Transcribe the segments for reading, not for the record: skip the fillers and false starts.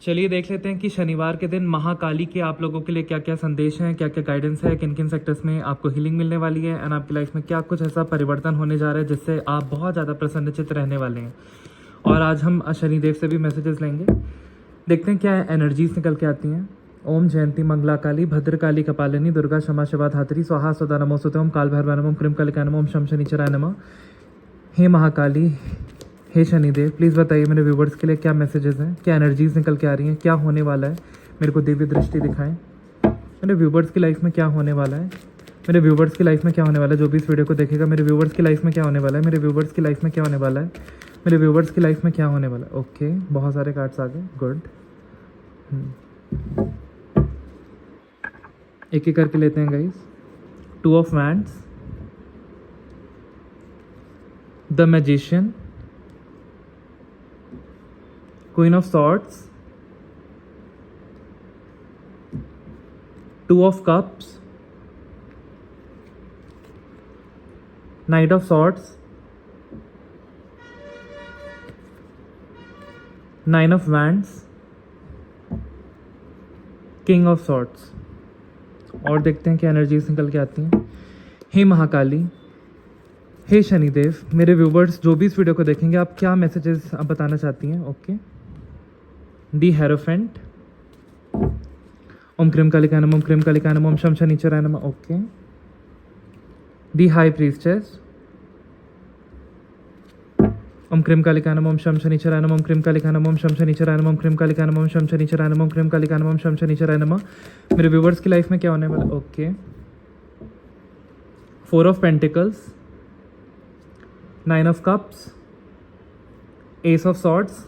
चलिए देख लेते हैं कि शनिवार के दिन महाकाली के आप लोगों के लिए क्या क्या संदेश हैं, क्या क्या गाइडेंस है, किन किन सेक्टर्स में आपको हीलिंग मिलने वाली है एंड आपकी लाइफ में क्या कुछ ऐसा परिवर्तन होने जा रहा है जिससे आप बहुत ज़्यादा प्रसन्नचित्त रहने वाले हैं। और आज हम शनिदेव से भी मैसेजेस लेंगे, देखते हैं क्या एनर्जीज निकल के आती हैं। ओम जयंती मंगला काली भद्रकाली कपालिनी दुर्गा क्षमा शिवा धात्री स्वाहा स्वदा नमोस्तुते। ओम काल भैरवा नमः, ओम क्रीम कालिका नमः, ओम शम शनिचराय नमः। हे महाकाली, हे शनिदेव, प्लीज़ बताइए मेरे व्यूवर्स के लिए क्या मैसेजेस हैं, क्या एनर्जीज निकल के आ रही हैं, क्या होने वाला है। मेरे को दिव्य दृष्टि दिखाएं। मेरे व्यूवर्स की लाइफ में क्या होने वाला है, मेरे व्यूवर्स की लाइफ में क्या होने वाला है। जो भी इस वीडियो को देखेगा, मेरे व्यूवर्स की लाइफ में क्या होने वाला है, मेरे व्यूवर्स की लाइफ में क्या होने वाला है, मेरे व्यूवर्स की लाइफ में क्या होने वाला है। ओके, बहुत सारे कार्ड्स आ गए, गुड। एक एक करके लेते हैं guys. 2 of wands, the magician, Queen of Swords, 2 of Cups, Knight of Swords, 9 of Wands, King of Swords। और देखते हैं क्या एनर्जीज निकल के आती हैं। हे महाकाली, हे शनिदेव, मेरे व्यूवर्स जो भी इस वीडियो को देखेंगे, आप क्या मैसेजेस आप बताना चाहती हैं। ओके, दी हेरोफेंट, ओम क्रीम कालिका नमः, ओम क्रीम कालिका नमः, ओम शम शनिचराय नमः। ओके, दी हाई प्रीस्टेस, ओम क्रीम कालिका नमः, ओम शम शनिचराय नमः, ओम क्रीम कालिका नमः, ओम शम शनिचराय नमः, ओम क्रीम कालिका नमः, ओम शम शनिचराय नमः, ओम क्रीम कालिका नमः, ओम शम शनिचराय नमः। मेरे व्यूवर्स की लाइफ में क्या होने वाला। Okay, 4 of pentacles, 9 of cups, S of swords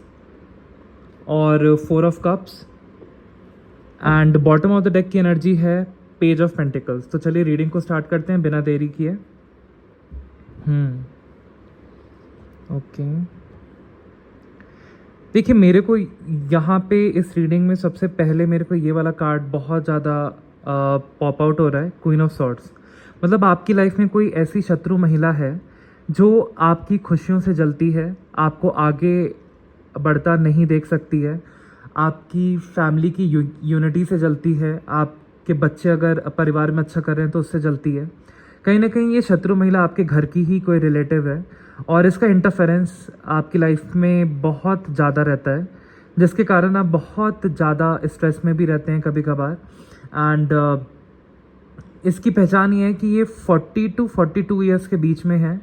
और 4 of cups and bottom of the deck की एनर्जी है पेज ऑफ पेंटिकल्स। तो चलिए रीडिंग को स्टार्ट करते हैं बिना देरी किए। ओके, देखिए मेरे को यहाँ पे इस रीडिंग में सबसे पहले मेरे को ये वाला कार्ड बहुत ज़्यादा पॉप आउट हो रहा है, क्वीन ऑफ सॉर्ड्स। मतलब आपकी लाइफ में कोई ऐसी शत्रु महिला है जो आपकी खुशियों से जलती है, आपको आगे बढ़ता नहीं देख सकती है, आपकी फैमिली की यूनिटी से जलती है, आपके बच्चे अगर परिवार में अच्छा कर रहे हैं तो उससे जलती है। कहीं ना कहीं ये शत्रु महिला आपके घर की ही कोई रिलेटिव है और इसका इंटरफेरेंस आपकी लाइफ में बहुत ज़्यादा रहता है, जिसके कारण आप बहुत ज़्यादा स्ट्रेस में भी रहते हैं कभी कभार। एंड इसकी पहचान ये है कि ये 40 to 42 ईयर्स के बीच में है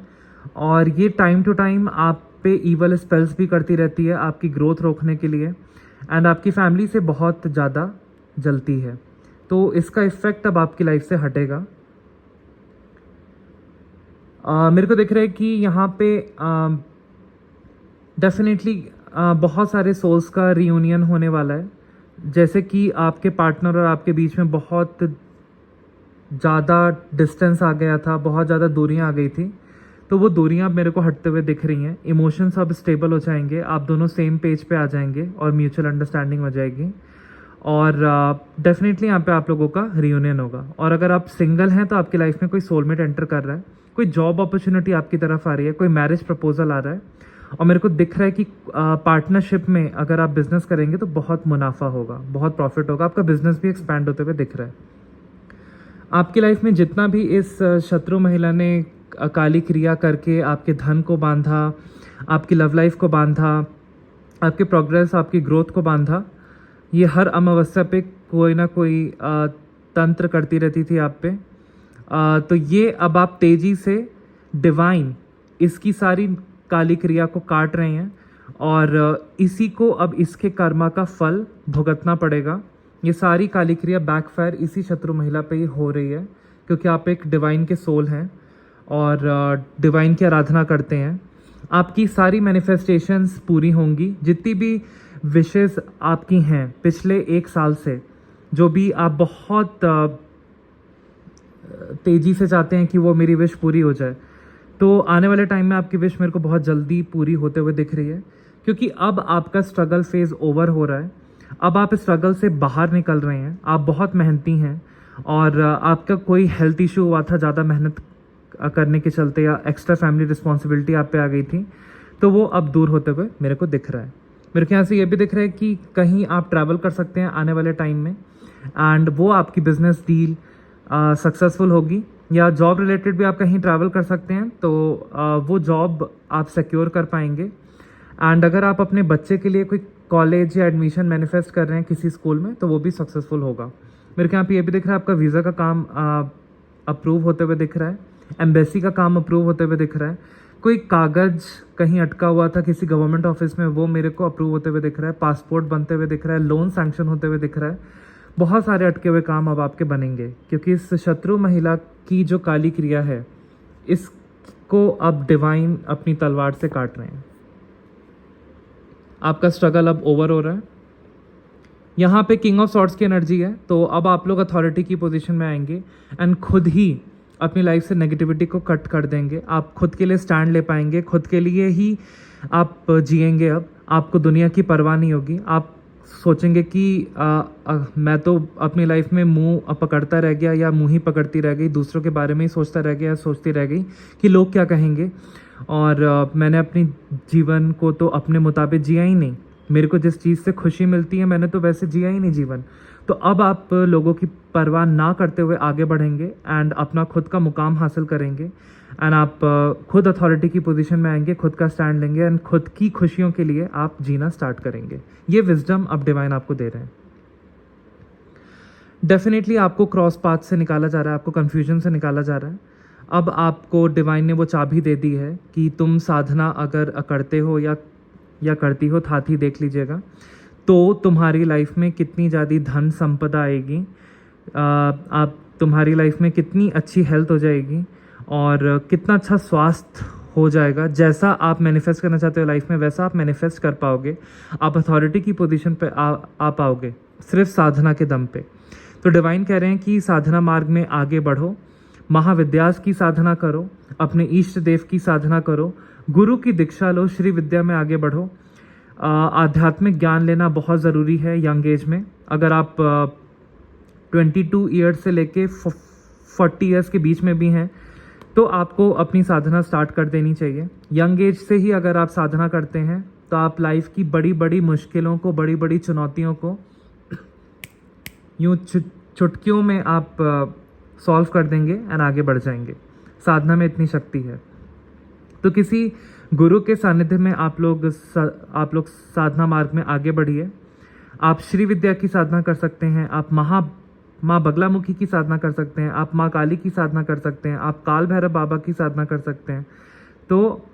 और ये टाइम टू टाइम आप पे ईवल स्पेल्स भी करती रहती है आपकी ग्रोथ रोकने के लिए एंड आपकी फैमिली से बहुत ज़्यादा जलती है। तो इसका इफ़ेक्ट अब आपकी लाइफ से हटेगा। मेरे को दिख रहा है कि यहाँ पे डेफिनेटली बहुत सारे सोल्स का रियूनियन होने वाला है। जैसे कि आपके पार्टनर और आपके बीच में बहुत ज़्यादा डिस्टेंस आ गया था, बहुत ज़्यादा दूरियाँ आ गई थी, तो वो दूरियाँ मेरे को हटते हुए दिख रही हैं। इमोशंस अब स्टेबल हो जाएंगे, आप दोनों सेम पेज पे आ जाएंगे और म्यूचुअल अंडरस्टैंडिंग हो जाएगी और डेफिनेटली यहाँ पे आप लोगों का रियूनियन होगा। और अगर आप सिंगल हैं तो आपकी लाइफ में कोई सोलमेट एंटर कर रहा है, कोई जॉब अपॉर्चुनिटी आपकी तरफ आ रही है, कोई मैरिज प्रपोजल आ रहा है और मेरे को दिख रहा है कि पार्टनरशिप में अगर आप बिजनेस करेंगे तो बहुत मुनाफा होगा, बहुत प्रॉफिट होगा, आपका बिजनेस भी एक्सपैंड होते हुए दिख रहा है। आपकी लाइफ में जितना भी इस शत्रु महिला ने काली क्रिया करके आपके धन को बांधा, आपकी लव लाइफ को बांधा, आपके प्रोग्रेस, आपकी ग्रोथ को बांधा, ये हर अमावस्या पे कोई ना कोई तंत्र करती रहती थी आप पे। तो ये अब आप तेजी से डिवाइन इसकी सारी काली क्रिया को काट रहे हैं और इसी को अब इसके कर्मा का फल भुगतना पड़ेगा। ये सारी काली क्रिया बैकफायर इसी शत्रु महिला पे ही हो रही है क्योंकि आप एक डिवाइन के सोल हैं और डिवाइन की आराधना करते हैं। आपकी सारी मैनिफेस्टेशंस पूरी होंगी, जितनी भी विशेस आपकी हैं पिछले 1 साल से, जो भी आप बहुत तेज़ी से चाहते हैं कि वो मेरी विश पूरी हो जाए, तो आने वाले टाइम में आपकी विश मेरे को बहुत जल्दी पूरी होते हुए दिख रही है क्योंकि अब आपका स्ट्रगल फेज़ ओवर हो रहा है। अब आप स्ट्रगल से बाहर निकल रहे हैं, आप बहुत मेहनती हैं और आपका कोई हेल्थ इशू हुआ था ज़्यादा मेहनत करने के चलते या एक्स्ट्रा फैमिली रिस्पॉन्सिबिलिटी आप पे आ गई थी, तो वो अब दूर होते हुए मेरे को दिख रहा है। मेरे को यहाँ से ये भी दिख रहा है कि कहीं आप ट्रैवल कर सकते हैं आने वाले टाइम में, एंड वो आपकी बिजनेस डील सक्सेसफुल होगी। या जॉब रिलेटेड भी आप कहीं ट्रैवल कर सकते हैं, तो वो जॉब आप सिक्योर कर पाएंगे। एंड अगर आप अपने बच्चे के लिए कोई कॉलेज या एडमिशन मैनिफेस्ट कर रहे हैं किसी स्कूल में, तो वो भी सक्सेसफुल होगा। मेरे को यहाँ पे ये भी दिख रहा है आपका वीज़ा का काम अप्रूव होते हुए दिख रहा है, एम्बेसी का काम अप्रूव होते हुए दिख रहा है, कोई कागज़ कहीं अटका हुआ था किसी गवर्नमेंट ऑफिस में, वो मेरे को अप्रूव होते हुए दिख रहा है, पासपोर्ट बनते हुए दिख रहा है, लोन सैंक्शन होते हुए दिख रहा है। बहुत सारे अटके हुए काम अब आपके बनेंगे, क्योंकि इस शत्रु महिला की जो काली क्रिया है, इसको अब डिवाइन अपनी तलवार से काट रहे हैं। आपका स्ट्रगल अब ओवर हो रहा है। यहाँ पे किंग ऑफ सॉर्ड्स की एनर्जी है, तो अब आप लोग अथॉरिटी की पोजीशन में आएंगे एंड खुद ही अपनी लाइफ से नेगेटिविटी को कट कर देंगे। आप खुद के लिए स्टैंड ले पाएंगे, खुद के लिए ही आप जिएंगे। अब आपको दुनिया की परवाह नहीं होगी। आप सोचेंगे कि मैं तो अपनी लाइफ में मुंह पकड़ता रह गया या मुंह ही पकड़ती रह गई, दूसरों के बारे में ही सोचता रह गया या सोचती रह गई कि लोग क्या कहेंगे, और मैंने अपनी जीवन को तो अपने मुताबिक जिया ही नहीं। मेरे को जिस चीज़ से खुशी मिलती है मैंने तो वैसे जिया ही नहीं जीवन। तो अब आप लोगों की परवाह ना करते हुए आगे बढ़ेंगे एंड अपना खुद का मुकाम हासिल करेंगे, एंड आप खुद अथॉरिटी की पोजीशन में आएंगे, खुद का स्टैंड लेंगे एंड खुद की खुशियों के लिए आप जीना स्टार्ट करेंगे। ये विजडम अब डिवाइन आपको दे रहे हैं। डेफिनेटली आपको क्रॉस पाथ से निकाला जा रहा है, आपको कन्फ्यूजन से निकाला जा रहा है। अब आपको डिवाइन ने वो चाबी दे दी है कि तुम साधना अगर करते हो या करती हो, साथ ही देख लीजिएगा, तो तुम्हारी लाइफ में कितनी ज़्यादा धन संपदा आएगी, आप तुम्हारी लाइफ में कितनी अच्छी हेल्थ हो जाएगी और कितना अच्छा स्वास्थ्य हो जाएगा। जैसा आप मैनिफेस्ट करना चाहते हो लाइफ में, वैसा आप मैनिफेस्ट कर पाओगे। आप अथॉरिटी की पोजीशन पे आ पाओगे सिर्फ साधना के दम पे। तो डिवाइन कह रहे हैं कि साधना मार्ग में आगे बढ़ो, महाविद्यास की साधना करो, अपने इष्ट देव की साधना करो, गुरु की दीक्षा लो, श्री विद्या में आगे बढ़ो। आध्यात्मिक ज्ञान लेना बहुत ज़रूरी है यंग एज में। अगर आप 22 ईयर्स से लेके 40 ईयर्स के बीच में भी हैं, तो आपको अपनी साधना स्टार्ट कर देनी चाहिए। यंग एज से ही अगर आप साधना करते हैं, तो आप लाइफ की बड़ी बड़ी मुश्किलों को, बड़ी बड़ी चुनौतियों को यूँ चुटकियों में आप सॉल्व कर देंगे एंड आगे बढ़ जाएंगे। साधना में इतनी शक्ति है। तो किसी गुरु के सानिध्य में आप लोग साधना मार्ग में आगे बढ़िए। आप श्री विद्या की साधना कर सकते हैं, आप माँ बगलामुखी की साधना कर सकते हैं, आप माँ काली की साधना कर सकते हैं, आप काल भैरव बाबा की साधना कर सकते हैं। तो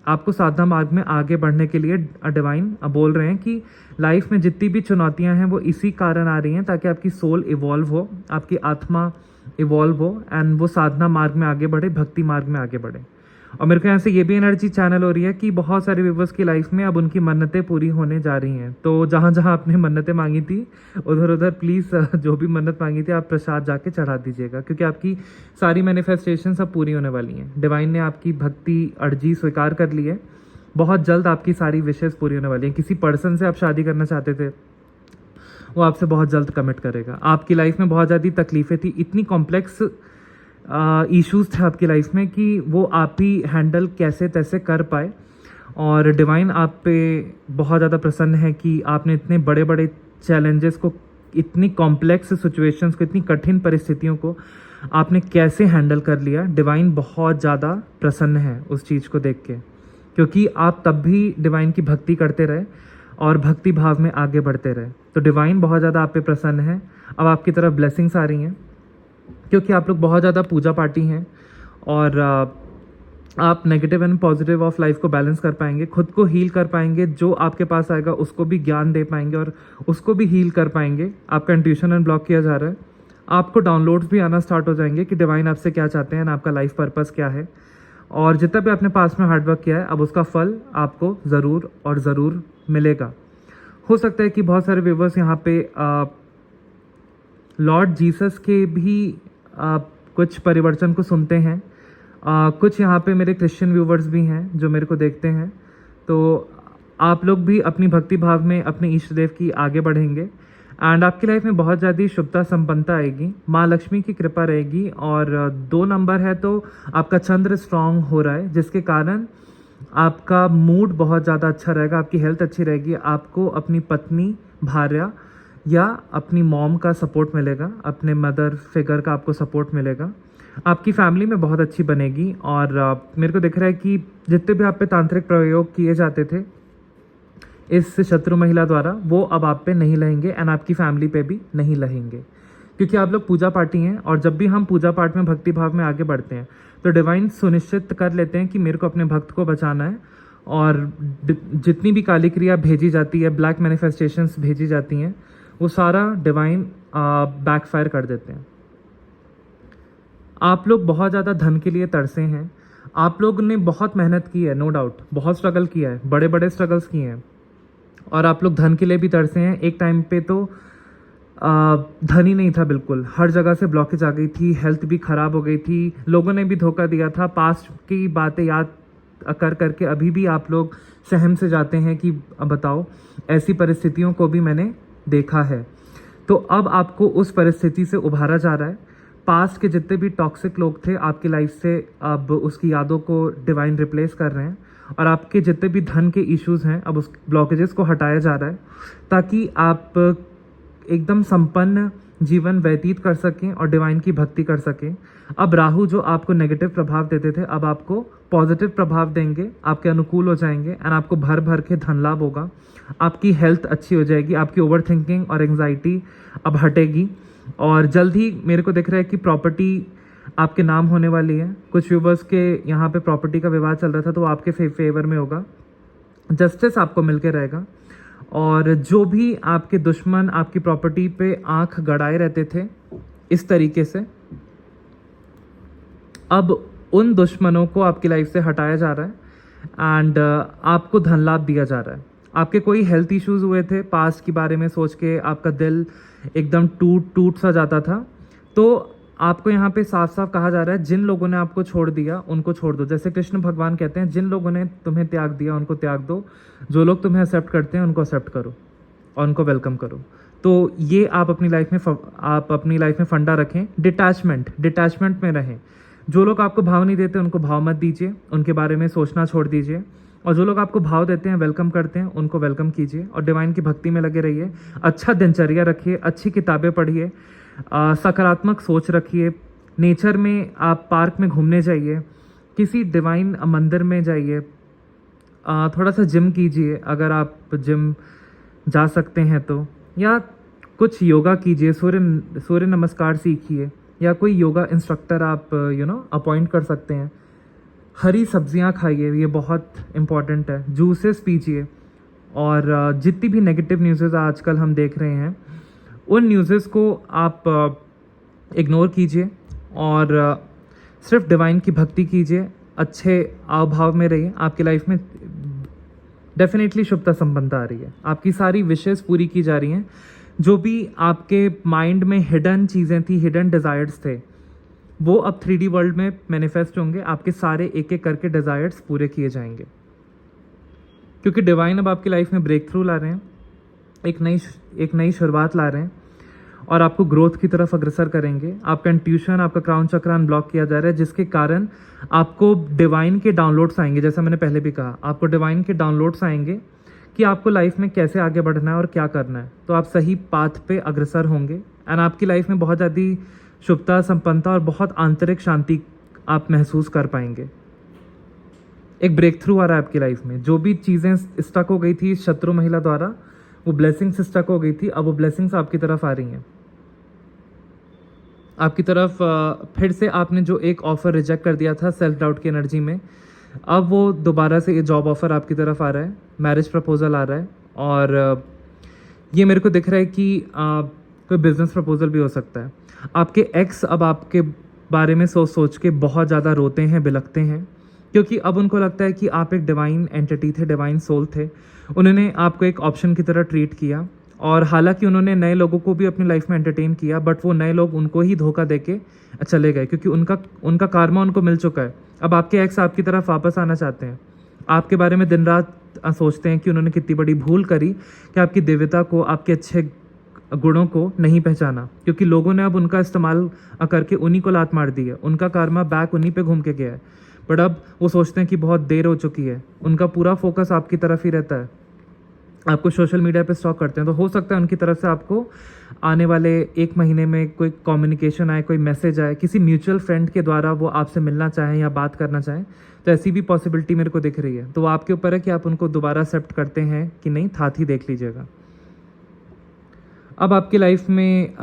आपको साधना मार्ग में आगे बढ़ने के लिए डिवाइन बोल रहे हैं कि लाइफ में जितनी भी चुनौतियां हैं वो इसी कारण आ रही हैं, ताकि आपकी सोल इवॉल्व हो, आपकी आत्मा इवॉल्व हो एंड वो साधना मार्ग में आगे बढ़े, भक्ति मार्ग में आगे बढ़े। और मेरे को यहाँ से ये भी एनर्जी चैनल हो रही है कि बहुत सारे व्यूवर्स की लाइफ में अब उनकी मन्नतें पूरी होने जा रही हैं। तो जहाँ जहाँ आपने मन्नतें मांगी थी, उधर उधर प्लीज़ जो भी मन्नत मांगी थी आप प्रसाद जाके चढ़ा दीजिएगा, क्योंकि आपकी सारी मैनिफेस्टेशन सब पूरी होने वाली हैं। डिवाइन ने आपकी भक्ति अर्जी स्वीकार कर ली है। बहुत जल्द आपकी सारी विशेष पूरी होने वाली हैं। किसी पर्सन से आप शादी करना चाहते थे, वो आपसे बहुत जल्द कमिट करेगा। आपकी लाइफ में बहुत ज़्यादा तकलीफ़ें थी, इतनी कॉम्प्लेक्स इश्यूज़ थे आपकी लाइफ में कि वो आप ही हैंडल कैसे तैसे कर पाए, और डिवाइन आप पे बहुत ज़्यादा प्रसन्न है कि आपने इतने बड़े बड़े चैलेंजेस को, इतनी कॉम्प्लेक्स सिचुएशंस को, इतनी कठिन परिस्थितियों को आपने कैसे हैंडल कर लिया। डिवाइन बहुत ज़्यादा प्रसन्न है उस चीज़ को देख के, क्योंकि आप तब भी डिवाइन की भक्ति करते रहे और भक्ति भाव में आगे बढ़ते रहे। तो डिवाइन बहुत ज़्यादा आप पे प्रसन्न है। अब आपकी तरफ ब्लेसिंग्स आ रही हैं, क्योंकि आप लोग बहुत ज़्यादा पूजा पाठी हैं और आप negative and positive of life को बैलेंस कर पाएंगे, खुद को हील कर पाएंगे। जो आपके पास आएगा उसको भी ज्ञान दे पाएंगे और उसको भी हील कर पाएंगे। आपका इंट्यूशन अनब्लॉक किया जा रहा है। आपको डाउनलोड्स भी आना स्टार्ट हो जाएंगे कि डिवाइन आपसे क्या चाहते हैं, आपका लाइफ पर्पस क्या है, और जितना भी आपने पास में हार्डवर्क किया है अब उसका फल आपको ज़रूर और ज़रूर मिलेगा। हो सकता है कि बहुत सारे व्यूवर्स यहाँ पे लॉर्ड जीसस के भी कुछ परिवर्तन को सुनते हैं। कुछ यहाँ पे मेरे क्रिश्चियन व्यूवर्स भी हैं जो मेरे को देखते हैं। तो आप लोग भी अपनी भक्ति भाव में अपने इष्ट देव की आगे बढ़ेंगे एंड आपकी लाइफ में बहुत ज़्यादा शुभता संपन्नता आएगी, माँ लक्ष्मी की कृपा रहेगी। और 2 नंबर है तो आपका चंद्र स्ट्रांग हो रहा है, जिसके कारण आपका मूड बहुत ज़्यादा अच्छा रहेगा, आपकी हेल्थ अच्छी रहेगी, आपको अपनी पत्नी, भार्या या अपनी मॉम का सपोर्ट मिलेगा, अपने मदर फिगर का आपको सपोर्ट मिलेगा। आपकी फैमिली में बहुत अच्छी बनेगी और मेरे को दिख रहा है कि जितने भी आप पे तांत्रिक प्रयोग किए जाते थे इस शत्रु महिला द्वारा, वो अब आप पे नहीं रहेंगे एंड आपकी फैमिली पे भी नहीं रहेंगे, क्योंकि आप लोग पूजा पाठी हैं। और जब भी हम पूजा पाठ में भक्ति भाव में आगे बढ़ते हैं तो डिवाइन सुनिश्चित कर लेते हैं कि मेरे को अपने भक्त को बचाना है, और जितनी भी काली क्रिया भेजी जाती है, ब्लैक मैनिफेस्टेशंस भेजी जाती हैं, वो सारा डिवाइन बैकफायर कर देते हैं। आप लोग बहुत ज़्यादा धन के लिए तरसे हैं, आप लोग ने बहुत मेहनत की है, नो डाउट, बहुत स्ट्रगल किया है, बड़े बड़े स्ट्रगल्स किए हैं, और आप लोग धन के लिए भी तरसे हैं। एक टाइम पे तो धन ही नहीं था बिल्कुल, हर जगह से ब्लॉकेज आ गई थी, हेल्थ भी ख़राब हो गई थी, लोगों ने भी धोखा दिया था, पास्ट की बातें याद कर करके अभी भी आप लोग सहम से जाते हैं कि अब बताओ, ऐसी परिस्थितियों को भी मैंने देखा है। तो अब आपको उस परिस्थिति से उभारा जा रहा है। पास्ट के जितने भी टॉक्सिक लोग थे आपकी लाइफ से, अब उसकी यादों को डिवाइन रिप्लेस कर रहे हैं, और आपके जितने भी धन के इश्यूज हैं अब उस ब्लॉकेजेस को हटाया जा रहा है, ताकि आप एकदम संपन्न जीवन व्यतीत कर सकें और डिवाइन की भक्ति कर सकें। अब राहु जो आपको नेगेटिव प्रभाव देते थे अब आपको पॉजिटिव प्रभाव देंगे, आपके अनुकूल हो जाएंगे एंड आपको भर भर के धन लाभ होगा, आपकी हेल्थ अच्छी हो जाएगी, आपकी ओवर थिंकिंग और एंग्जाइटी अब हटेगी। और जल्द ही मेरे को दिख रहा है कि प्रॉपर्टी आपके नाम होने वाली है। कुछ व्यूवर्स के यहाँ पे प्रॉपर्टी का विवाद चल रहा था तो वो आपके फेवर में होगा, जस्टिस आपको मिलके रहेगा। और जो भी आपके दुश्मन आपकी प्रॉपर्टी पे आंख गड़ाए रहते थे इस तरीके से, अब उन दुश्मनों को आपकी लाइफ से हटाया जा रहा है एंड आपको धन लाभ दिया जा रहा है। आपके कोई हेल्थ इश्यूज हुए थे, पास्ट के बारे में सोच के आपका दिल एकदम टूट सा जाता था, तो आपको यहाँ पे साफ साफ कहा जा रहा है जिन लोगों ने आपको छोड़ दिया उनको छोड़ दो। जैसे कृष्ण भगवान कहते हैं, जिन लोगों ने तुम्हें त्याग दिया उनको त्याग दो, जो लोग तुम्हें एक्सेप्ट करते हैं उनको एक्सेप्ट करो और उनको वेलकम करो। तो ये आप अपनी लाइफ में फंडा रखें, डिटैचमेंट में रहें। जो लोग आपको भाव नहीं देते उनको भाव मत दीजिए, उनके बारे में सोचना छोड़ दीजिए, और जो लोग आपको भाव देते हैं, वेलकम करते हैं, उनको वेलकम कीजिए और डिवाइन की भक्ति में लगे रहिए। अच्छा दिनचर्या रखिए, अच्छी किताबें पढ़िए, सकारात्मक सोच रखिए। नेचर में आप पार्क में घूमने जाइए, किसी डिवाइन मंदिर में जाइए, थोड़ा सा जिम कीजिए अगर आप जिम जा सकते हैं तो, या कुछ योगा कीजिए, सूर्य नमस्कार सीखिए, या कोई योगा इंस्ट्रक्टर आप अपॉइंट कर सकते हैं। हरी सब्जियां खाइए, ये बहुत इम्पॉर्टेंट है। जूसेस पीजिए, और जितनी भी नेगेटिव न्यूज़ आजकल हम देख रहे हैं उन न्यूज़ को आप इग्नोर कीजिए और सिर्फ डिवाइन की भक्ति कीजिए, अच्छे आव भाव में रहिए। आपकी लाइफ में डेफिनेटली शुभता संपन्नता आ रही है, आपकी सारी विशेष पूरी की जा रही हैं। जो भी आपके माइंड में हिडन चीज़ें थी, हिडन डिज़ायर्स थे, वो अब 3D वर्ल्ड में मैनिफेस्ट होंगे। आपके सारे एक एक करके डिज़ायर्स पूरे किए जाएंगे, क्योंकि डिवाइन अब आपकी लाइफ में ब्रेक थ्रू ला रहे हैं, एक नई शुरुआत ला रहे हैं और आपको ग्रोथ की तरफ अग्रसर करेंगे। आपका इंट्यूशन, आपका क्राउन चक्र अनब्लॉक किया जा रहा है, जिसके कारण आपको डिवाइन के डाउनलोड्स आएंगे। जैसा मैंने पहले भी कहा, आपको डिवाइन के डाउनलोड्स आएंगे कि आपको लाइफ में कैसे आगे बढ़ना है और क्या करना है, तो आप सही पाथ पे अग्रसर होंगे एंड आपकी लाइफ में बहुत ज़्यादा शुभता, संपन्नता और बहुत आंतरिक शांति आप महसूस कर पाएंगे। एक ब्रेक थ्रू आ रहा है आपकी लाइफ में। जो भी चीज़ें स्टक हो गई थी शत्रु महिला द्वारा, वो ब्लेसिंग्स स्टक हो गई थी, अब वो ब्लेसिंग्स आपकी तरफ आ रही हैं। आपकी तरफ फिर से आपने जो एक ऑफ़र रिजेक्ट कर दिया था सेल्फ डाउट की एनर्जी में, अब वो दोबारा से ये जॉब ऑफ़र आपकी तरफ आ रहा है, मैरिज प्रपोजल आ रहा है, और ये मेरे को दिख रहा है कि कोई बिजनेस प्रपोजल भी हो सकता है। आपके एक्स अब आपके बारे में सोच के बहुत ज़्यादा रोते हैं, बिलखते हैं, क्योंकि अब उनको लगता है कि आप एक डिवाइन एंटिटी थे, डिवाइन सोल थे। उन्होंने आपको एक ऑप्शन की तरह ट्रीट किया, और हालांकि उन्होंने नए लोगों को भी अपनी लाइफ में एंटरटेन किया, बट वो नए लोग उनको ही धोखा देके चले गए, क्योंकि उनका कार्मा उनको मिल चुका है। अब आपके एक्स आपकी तरफ वापस आना चाहते हैं, आपके बारे में दिन रात सोचते हैं कि उन्होंने कितनी बड़ी भूल करी कि आपकी दिव्यता को, आपके अच्छे गुणों को नहीं पहचाना, क्योंकि लोगों ने अब उनका इस्तेमाल करके उन्हीं को लात मार दी है। उनका कार्मा बैक उन्हीं पे घूम के गया है। बट अब वो सोचते हैं कि बहुत देर हो चुकी है, उनका पूरा फोकस आपकी तरफ ही रहता है, आपको सोशल मीडिया पे स्टॉक करते हैं। तो हो सकता है उनकी तरफ से आपको आने वाले 1 महीने में कोई कम्युनिकेशन आए, कोई मैसेज आए, किसी म्यूचुअल फ्रेंड के द्वारा वो आपसे मिलना चाहें या बात करना चाहें, तो ऐसी भी पॉसिबिलिटी मेरे को दिख रही है। तो वो आपके ऊपर है कि आप उनको दोबारा एक्सेप्ट करते हैं कि नहीं, साथ ही देख लीजिएगा। अब आपकी लाइफ में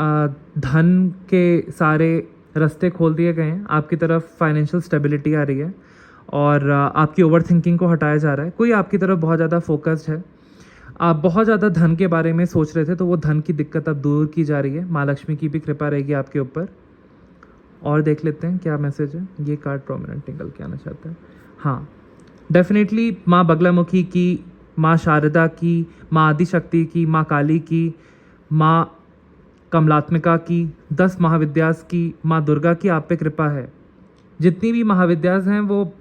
धन के सारे रास्ते खोल दिए गए हैं, आपकी तरफ फाइनेंशियल स्टेबिलिटी आ रही है और आपकी ओवर थिंकिंग को हटाया जा रहा है। कोई आपकी तरफ बहुत ज़्यादा फोकस्ड है, आप बहुत ज़्यादा धन के बारे में सोच रहे थे, तो वो धन की दिक्कत अब दूर की जा रही है। माँ लक्ष्मी की भी कृपा रहेगी आपके ऊपर। और देख लेते हैं क्या मैसेज है। ये कार्ड प्रोमिनेंट निकल के आना चाहता है। हाँ, डेफिनेटली माँ बगलामुखी की, माँ शारदा की, माँ आदिशक्ति की, माँ काली की, माँ कमलात्मिका की, 10 महाविद्यास की, माँ दुर्गा की आप पे कृपा है। जितनी भी महाविद्यास हैं वो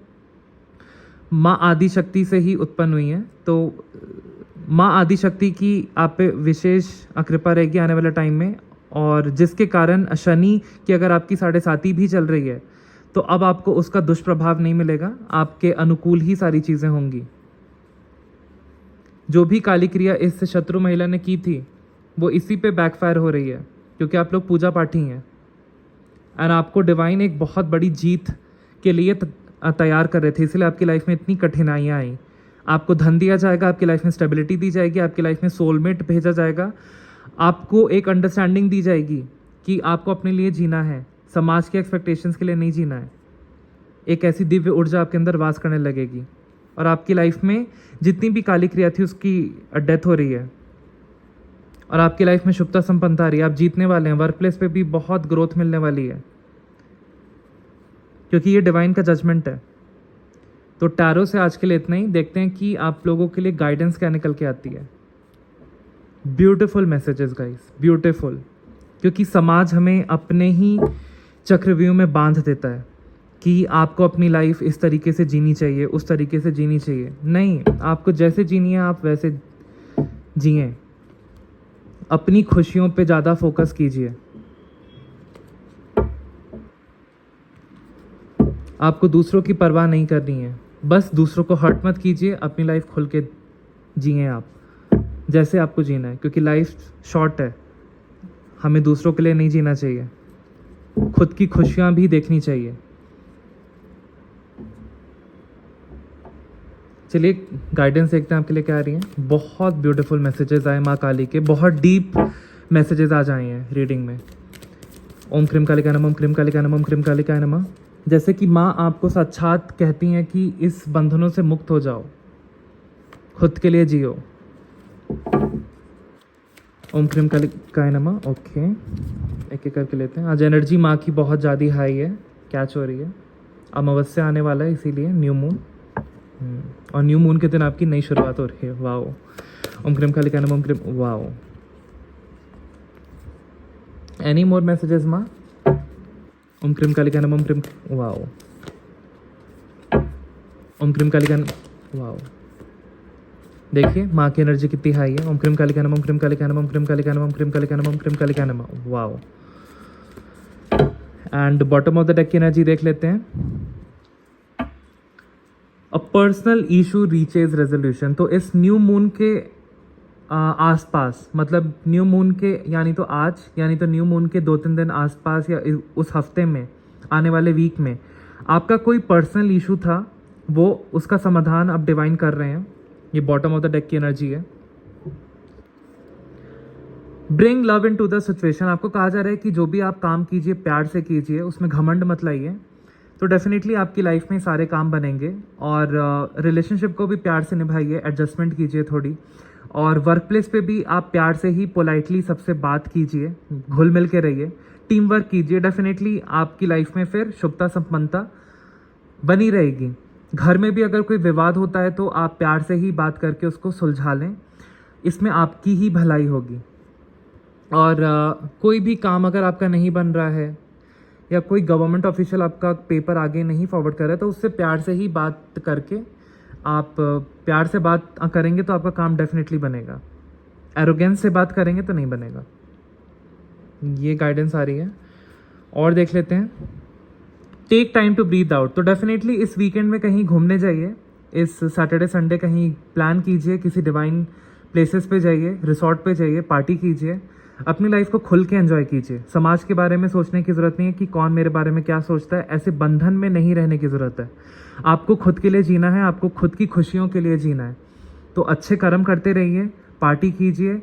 माँ आदिशक्ति से ही उत्पन्न हुई हैं, तो माँ आदिशक्ति की आप पे विशेष कृपा रहेगी आने वाले टाइम में। और जिसके कारण शनि की अगर आपकी 7.5 भी चल रही है, तो अब आपको उसका दुष्प्रभाव नहीं मिलेगा, आपके अनुकूल ही सारी चीज़ें होंगी। जो भी काली क्रिया इस शत्रु महिला ने की थी, वो इसी पे बैकफायर हो रही है, क्योंकि आप लोग पूजा पाठी हैं और आपको डिवाइन एक बहुत बड़ी जीत के लिए तैयार कर रहे थे, इसलिए आपकी लाइफ में इतनी कठिनाइयाँ आई। आपको धन दिया जाएगा, आपकी लाइफ में स्टेबिलिटी दी जाएगी, आपकी लाइफ में सोलमेट भेजा जाएगा, आपको एक अंडरस्टैंडिंग दी जाएगी कि आपको अपने लिए जीना है, समाज के एक्सपेक्टेशंस के लिए नहीं जीना है। एक ऐसी दिव्य ऊर्जा आपके अंदर वास करने लगेगी और आपकी लाइफ में जितनी भी काली क्रिया थी उसकी डेथ हो रही है और आपकी लाइफ में शुभता संपन्नता आ रही है। आप जीतने वाले हैं, वर्क प्लेस पे भी बहुत ग्रोथ मिलने वाली है, क्योंकि ये डिवाइन का जजमेंट है। तो टैरो से आज के लिए इतना ही। देखते हैं कि आप लोगों के लिए गाइडेंस क्या निकल के आती है। ब्यूटीफुल मैसेजेस गाइस, ब्यूटीफुल, क्योंकि समाज हमें अपने ही चक्रव्यूह में बांध देता है कि आपको अपनी लाइफ इस तरीके से जीनी चाहिए, उस तरीके से जीनी चाहिए। नहीं, आपको जैसे जीनी है आप वैसे जिए, अपनी खुशियों पे ज़्यादा फोकस कीजिए। आपको दूसरों की परवाह नहीं करनी है, बस दूसरों को हर्ट मत कीजिए, अपनी लाइफ खुल के जिए आप जैसे आपको जीना है, क्योंकि लाइफ शॉर्ट है, हमें दूसरों के लिए नहीं जीना चाहिए, खुद की खुशियाँ भी देखनी चाहिए। चलिए गाइडेंस देखते हैं आपके लिए क्या आ रही हैं। बहुत ब्यूटीफुल मैसेजेस आए माँ काली के, बहुत डीप मैसेजेस आ जाए हैं रीडिंग में। ओम क्रीम कालिकाय नमः, ओम क्रीम कालिकाय नमः, ओम क्रीम कालिकाय नमः। जैसे कि माँ आपको साक्षात कहती हैं कि इस बंधनों से मुक्त हो जाओ, खुद के लिए जियो। ओम क्रीम कालिकाय नमः। ओके, एक एक करके लेते हैं। आज एनर्जी माँ की बहुत ज़्यादा हाई है, कैच हो रही है। अमावस्या आने वाला है, इसीलिए न्यू मून, और न्यू मून के दिन आपकी नई शुरुआत हो रही है। वाओ। ओम क्रीम कालिकाय नमः, ओम क्रीम। वाओ। एनी मोर मैसेजेस माँ? ओम क्रीम कालिकाय नमः, ओम क्रीम। वाओ। ओम क्रीम कालिकाय। वाओ, देखिए माँ की एनर्जी कितनी हाई है। ओम क्रीम कालिकाय नमः, ओम क्रीम कालिकाय नमः, ओम क्रीम कालिकाय नमः, ओम क्रीम कालिकाय नमः, ओम क्रीम कालिकाय नमः। Wow. And bottom of the deck की एनर्जी देख लेते हैं। A personal issue reaches resolution. तो इस न्यू मून के आसपास, मतलब न्यू मून के यानी तो आज, यानी तो न्यू मून के 2-3 दिन आसपास या उस हफ्ते में, आने वाले वीक में आपका कोई पर्सनल इशू था, वो उसका समाधान अब डिवाइन कर रहे हैं। ये बॉटम ऑफ द डेक की एनर्जी है। Bring love into the situation. आपको कहा जा रहा है कि जो भी आप काम कीजिए प्यार से कीजिए, उसमें घमंड मत लाइए, तो डेफिनेटली आपकी लाइफ में सारे काम बनेंगे। और रिलेशनशिप को भी प्यार से निभाइए, एडजस्टमेंट कीजिए थोड़ी। और वर्क प्लेस पे भी आप प्यार से ही पोलाइटली सबसे बात कीजिए, घुल मिल के रहिए, टीम वर्क कीजिए। डेफिनेटली आपकी लाइफ में फिर शुभता संपन्नता बनी रहेगी। घर में भी अगर कोई विवाद होता है तो आप प्यार से ही बात करके उसको सुलझा लें, इसमें आपकी ही भलाई होगी। और कोई भी काम अगर आपका नहीं बन रहा है या कोई गवर्नमेंट ऑफिशियल आपका पेपर आगे नहीं फॉरवर्ड कर रहा है, तो उससे प्यार से ही बात करके, आप प्यार से बात करेंगे तो आपका काम डेफिनेटली बनेगा। एरोगेंस से बात करेंगे तो नहीं बनेगा। ये गाइडेंस आ रही है। और देख लेते हैं। Take time to breathe out. तो डेफिनेटली इस वीकेंड में कहीं घूमने जाइए, इस सैटरडे संडे कहीं प्लान कीजिए, किसी डिवाइन प्लेसेस पे जाइए, रिसॉर्ट पे जाइए, पार्टी कीजिए, अपनी लाइफ को खुल के एंजॉय कीजिए। समाज के बारे में सोचने की ज़रूरत नहीं है कि कौन मेरे बारे में क्या सोचता है, ऐसे बंधन में नहीं रहने की ज़रूरत है। आपको खुद के लिए जीना है, आपको खुद की खुशियों के लिए जीना है। तो अच्छे कर्म करते रहिए, पार्टी कीजिए,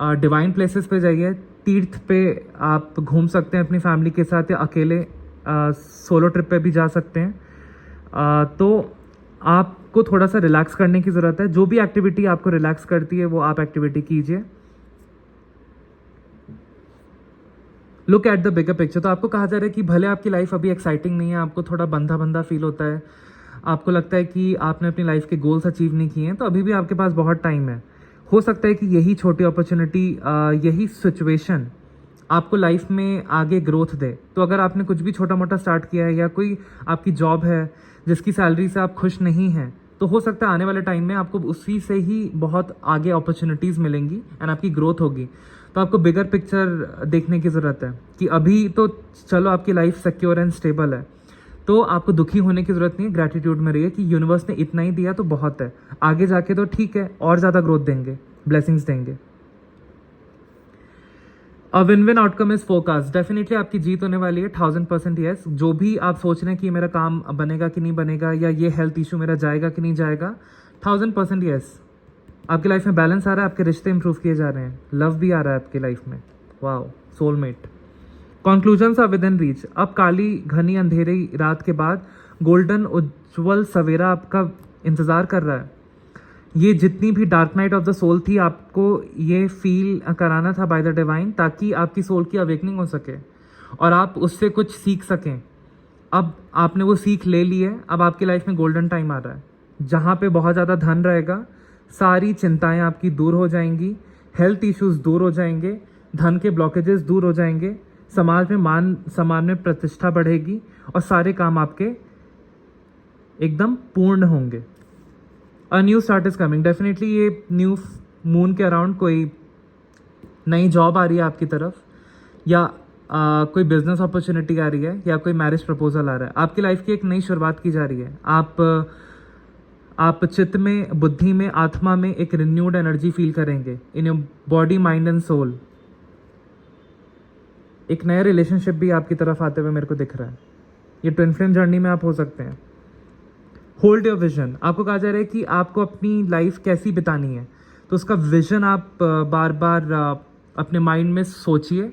डिवाइन प्लेसेस पे जाइए, तीर्थ पे आप घूम सकते हैं अपनी फैमिली के साथ, या अकेले सोलो ट्रिप पे भी जा सकते हैं। तो आपको थोड़ा सा रिलैक्स करने की ज़रूरत है। जो भी एक्टिविटी आपको रिलैक्स करती है वो आप एक्टिविटी कीजिए। Look at the bigger picture. तो आपको कहा जा रहा है कि भले आपकी लाइफ अभी एक्साइटिंग नहीं है, आपको थोड़ा बंधा बंधा फील होता है, आपको लगता है कि आपने अपनी लाइफ के गोल्स अचीव नहीं किए हैं, तो अभी भी आपके पास बहुत टाइम है। हो सकता है कि यही छोटी अपॉर्चुनिटी, यही सिचुएशन आपको लाइफ में आगे ग्रोथ दे। तो अगर आपने कुछ भी छोटा मोटा स्टार्ट किया है, या कोई आपकी जॉब है जिसकी सैलरी से आप खुश नहीं हैं, तो हो सकता है आने वाले टाइम में आपको उसी से ही बहुत आगे अपॉर्चुनिटीज़ मिलेंगी एंड आपकी ग्रोथ होगी। तो आपको बिगर पिक्चर देखने की ज़रूरत है कि अभी तो चलो आपकी लाइफ सिक्योर एंड स्टेबल है, तो आपको दुखी होने की ज़रूरत नहीं है। ग्रैटिट्यूड में रहिए कि यूनिवर्स ने इतना ही दिया तो बहुत है, आगे जाके तो ठीक है और ज़्यादा ग्रोथ देंगे, ब्लेसिंग्स देंगे। A win win outcome is focus. Definitely आपकी जीत होने वाली है, 1000% येस। जो भी आप सोच रहे हैं कि मेरा काम बनेगा कि नहीं बनेगा, या ये हेल्थ इशू मेरा जाएगा कि नहीं जाएगा, 1000% येस। आपकी लाइफ में बैलेंस आ रहा है, आपके रिश्ते इंप्रूव किए जा रहे हैं, लव भी आ रहा है आपकी लाइफ में। Wow, soulmate. Conclusions are within reach. अब काली घनी अंधेरी रात के बाद गोल्डन उज्जवल सवेरा आपका इंतजार कर रहा है। ये जितनी भी dark night of the soul थी, आपको ये फील कराना था बाय द डिवाइन, ताकि आपकी सोल की अवेकनिंग हो सके और आप उससे कुछ सीख सकें। अब आपने वो सीख ले ली है, अब आपकी लाइफ में गोल्डन टाइम आ रहा है, जहाँ पे बहुत ज़्यादा धन रहेगा, सारी चिंताएं आपकी दूर हो जाएंगी, हेल्थ इश्यूज दूर हो जाएंगे, धन के ब्लॉकेजेस दूर हो जाएंगे, समाज में मान सम्मान में प्रतिष्ठा बढ़ेगी, और सारे काम आपके एकदम पूर्ण होंगे। A new start is coming. Definitely ये न्यू मून के अराउंड कोई नई जॉब आ रही है आपकी तरफ, या कोई बिजनेस अपॉर्चुनिटी आ रही है, या कोई मैरिज प्रपोजल आ रहा है। आपकी लाइफ की एक नई शुरुआत की जा रही है। आप चित्त में, बुद्धि में, आत्मा में एक रिन्यूड एनर्जी फील करेंगे in your body, mind and soul. एक नया रिलेशनशिप भी आपकी तरफ आते हुए मेरे को दिख रहा है। ये ट्विन फ्लेम जर्नी में आप हो सकते हैं। Hold your vision. आपको कहा जा रहा है कि आपको अपनी लाइफ कैसी बितानी है, तो उसका विजन आप बार बार अपने माइंड में सोचिए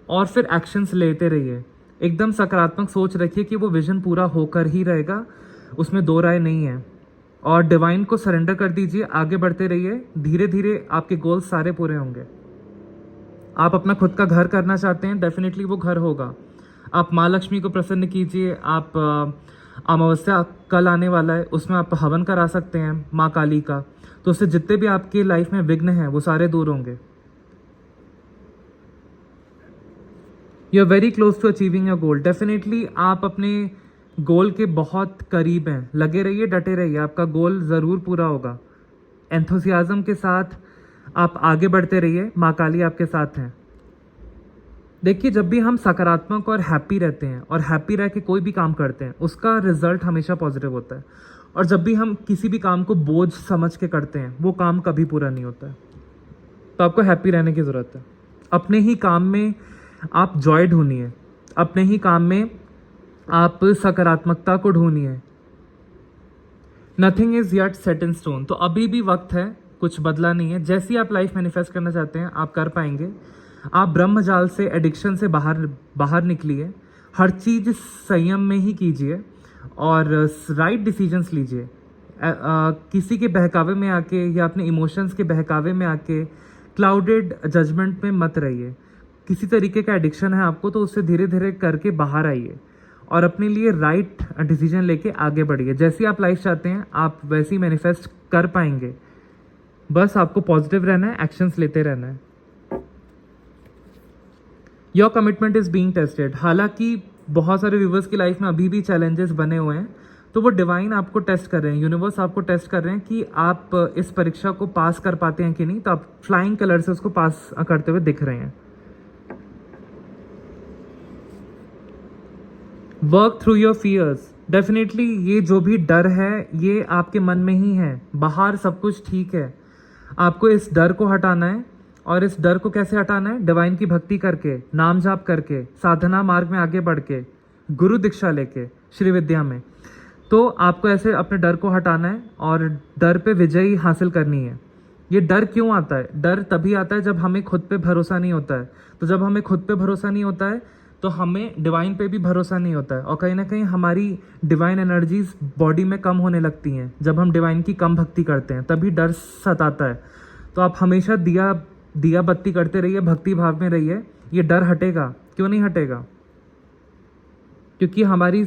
और फिर एक्शंस लेते रहिए। एकदम सकारात्मक सोच रखिए कि वो विजन पूरा होकर ही रहेगा, उसमें दो राय नहीं है। और डिवाइन को सरेंडर कर दीजिए, आगे बढ़ते रहिए, धीरे धीरे आपके गोल्स सारे पूरे होंगे। आप अपना खुद का घर करना चाहते हैं, डेफिनेटली वो घर होगा। आप माँ लक्ष्मी को प्रसन्न कीजिए। आप अमावस्या कल आने वाला है, उसमें आप हवन करा सकते हैं माँ काली का, तो उससे जितने भी आपकी लाइफ में विघ्न हैं वो सारे दूर होंगे। You are very close to achieving your goal. Definitely आप अपने गोल के बहुत करीब हैं। लगे रहिए, डटे रहिए, आपका गोल ज़रूर पूरा होगा। एंथुसियाज्म के साथ आप आगे बढ़ते रहिए, माँ काली आपके साथ हैं। देखिए, जब भी हम सकारात्मक और हैप्पी रहते हैं और हैप्पी रह के कोई भी काम करते हैं, उसका रिजल्ट हमेशा पॉजिटिव होता है। और जब भी हम किसी भी काम को बोझ समझ के करते हैं, वो काम कभी पूरा नहीं होता है। तो आपको हैप्पी रहने की ज़रूरत है। अपने ही काम में आप जॉय ढूंढिए, अपने ही काम में आप सकारात्मकता को ढूंढिए। Nothing is yet set in stone. तो अभी भी वक्त है, कुछ बदला नहीं है। जैसी आप लाइफ मैनिफेस्ट करना चाहते हैं, आप कर पाएंगे। आप ब्रह्मजाल से, एडिक्शन से बाहर निकलिए। हर चीज़ संयम में ही कीजिए और राइट डिसीजंस लीजिए। किसी के बहकावे में आके या अपने इमोशंस के बहकावे में आके क्लाउडेड जजमेंट में मत रहिए। किसी तरीके का एडिक्शन है आपको, तो उससे धीरे धीरे करके बाहर आइए और अपने लिए राइट डिसीजन लेके आगे बढ़िए। जैसी आप लाइफ चाहते हैं, आप वैसी मैनिफेस्ट कर पाएंगे। बस आपको पॉजिटिव रहना है, एक्शंस लेते रहना है। Your commitment is being tested. हालांकि बहुत सारे व्यूवर्स की लाइफ में अभी भी चैलेंजेस बने हुए हैं, तो वो डिवाइन आपको टेस्ट कर रहे हैं, यूनिवर्स आपको टेस्ट कर रहे हैं कि आप इस परीक्षा को पास कर पाते हैं कि नहीं। तो आप फ्लाइंग कलर से उसको पास करते हुए दिख रहे हैं। Work through your fears. Definitely ये जो भी डर है ये आपके मन में ही है, बाहर सब कुछ ठीक है। आपको इस डर को हटाना है, और इस डर को कैसे हटाना है? डिवाइन की भक्ति करके, नाम जाप करके, साधना मार्ग में आगे बढ़ के, गुरु दीक्षा लेके, श्री विद्या में। तो आपको ऐसे अपने डर को हटाना है और डर पे विजयी हासिल करनी है। ये डर क्यों आता है? डर तभी आता है जब हमें खुद पे भरोसा नहीं होता है। तो जब हमें खुद पे भरोसा नहीं होता है तो हमें डिवाइन पे भी भरोसा नहीं होता है, और कहीं ना कहीं हमारी डिवाइन एनर्जीज बॉडी में कम होने लगती हैं। जब हम डिवाइन की कम भक्ति करते हैं तभी डर सताता है। तो आप हमेशा दिया बत्ती करते रहिए, भक्ति भाव में रहिए। ये डर हटेगा। क्यों नहीं हटेगा? क्योंकि हमारी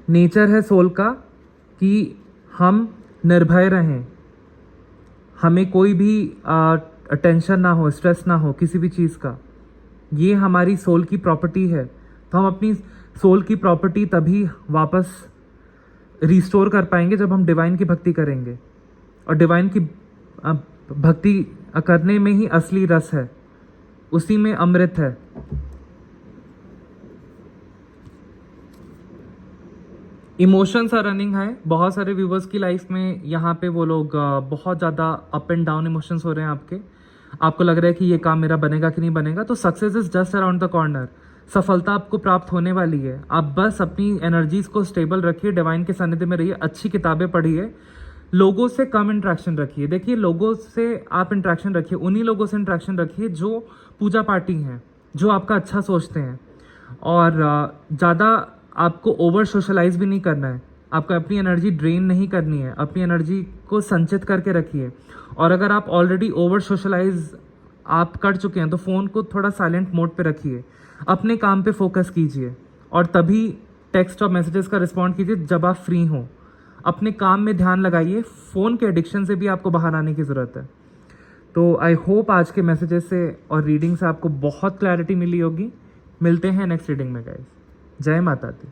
नेचर है सोल का कि हम निर्भय रहें, हमें कोई भी टेंशन ना हो, स्ट्रेस ना हो किसी भी चीज़ का। ये हमारी सोल की प्रॉपर्टी है। तो हम अपनी सोल की प्रॉपर्टी तभी वापस रिस्टोर कर पाएंगे जब हम डिवाइन की भक्ति करेंगे। और डिवाइन की भक्ति करने में ही असली रस है, उसी में अमृत है। इमोशंस आर रनिंग है बहुत सारे व्यूवर्स की लाइफ में। यहाँ पे वो लोग बहुत ज़्यादा अप एंड डाउन इमोशंस हो रहे हैं आपको लग रहा है कि ये काम मेरा बनेगा कि नहीं बनेगा। तो success is just around the corner. सफलता आपको प्राप्त होने वाली है। आप बस अपनी एनर्जीज को स्टेबल रखिए, डिवाइन के सानिध्य में रहिए, अच्छी किताबें पढ़िए, लोगों से कम इंट्रैक्शन रखिए। देखिए, लोगों से आप इंट्रैक्शन रखिए, उन्हीं लोगों से इंट्रैक्शन रखिए जो पूजा पाठी हैं, जो आपका अच्छा सोचते हैं। और ज़्यादा आपको ओवर सोशलाइज भी नहीं करना है। आपको अपनी एनर्जी ड्रेन नहीं करनी है, अपनी एनर्जी को संचित करके रखिए। और अगर आप ऑलरेडी ओवर सोशलाइज आप कर चुके हैं तो फ़ोन को थोड़ा साइलेंट मोड पे रखिए, अपने काम पे फोकस कीजिए, और तभी टेक्स्ट और मैसेजेस का रिस्पॉन्ड कीजिए जब आप फ्री हों। अपने काम में ध्यान लगाइए, फ़ोन के एडिक्शन से भी आपको बाहर आने की ज़रूरत है। तो आई होप आज के मैसेजेस से और रीडिंग से आपको बहुत क्लैरिटी मिली होगी। मिलते हैं नेक्स्ट रीडिंग में गाइस। जय माता दी।